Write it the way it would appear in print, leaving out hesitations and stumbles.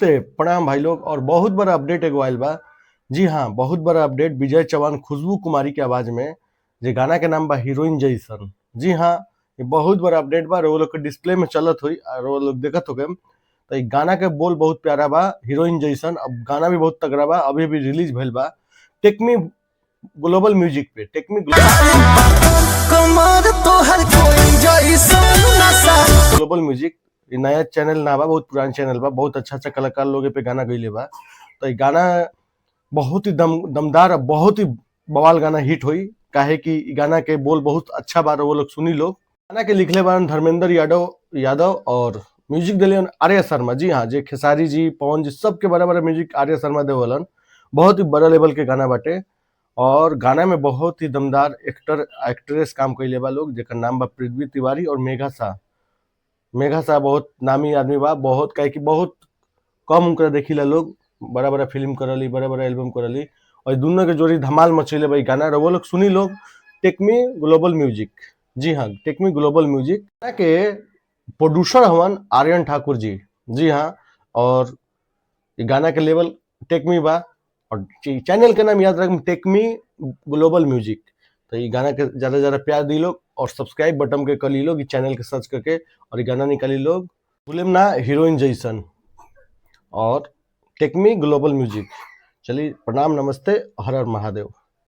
नमस्ते, प्रणाम भाई लोग। और बहुत बड़ा अपडेट एगो आयल बा। जी हाँ, बहुत बड़ा अपडेट। विजय चौहान खुशबू कुमारी के आवाज में जे गाना के नाम बा हीरोइन जैसन। जी हाँ, ये बहुत बड़ा अपडेट बा। वो लोग के डिस्प्ले में चलत हुई और वो लोग देखत हो गए। तो ये गाना के बोल बहुत प्यारा बा, हीरोइन जैसन। अब गाना भी बहुत तगड़ा बा, अभी भी रिलीज भइल बा टेकमी ग्लोबल म्यूजिक पे। टेकमी ग्लोबल म्यूजिक ये नया चैनल ना बा, बहुत पुराना चैनल बा। बहुत अच्छा अच्छा कलाकार लोग पे गाना गईले बा। तो ये गाना बहुत ही दमदार, बहुत ही बवाल गाना हिट हुई। काहे कि इ गाना के बोल बहुत अच्छा बा, वो लोग सुनी लोग। गाना के लिखले बारन धर्मेंद्र यादव और म्यूजिक दिले आर्या शर्मा। जी हाँ, जे खेसारी जी, पवन जी, सबके बड़ा बड़ा म्यूजिक आर्या शर्मा देवलन। बहुत ही बड़ा लेवल के गाना बाटे। और गाना में बहुत ही दमदार एक्ट्रेस काम कैले बा लोग, जेकर नाम बा पृथ्वी तिवारी और मेघा शाह बहुत नामी आदमी बा। बहुत काहे कि बहुत कम उनका देखिला लोग। बड़ा बड़ा फिल्म करली, बड़ा बड़ा एल्बम करली, और दोनों के जोड़ी धमाल मचैले बा गाना। वो लोग सुनी लोग टेकमी ग्लोबल म्यूजिक। जी हाँ, टेकमी ग्लोबल म्यूजिक के प्रोड्यूसर हवन आर्यन ठाकुर जी। जी हाँ, और ये गाना के लेवल टेकमी बा। और चैनल के नाम याद रखें, टेकमी ग्लोबल म्यूजिक। तो ये गाना के ज्यादा से ज्यादा प्यार दी लोग और सब्सक्राइब बटन के कर ली लोग, चैनल के सर्च करके, और ये गाना निकाली लोग। भूलेम ना हीरोइन जैसन और टेकमी ग्लोबल म्यूजिक। चलिए, प्रणाम, नमस्ते, हर हर महादेव।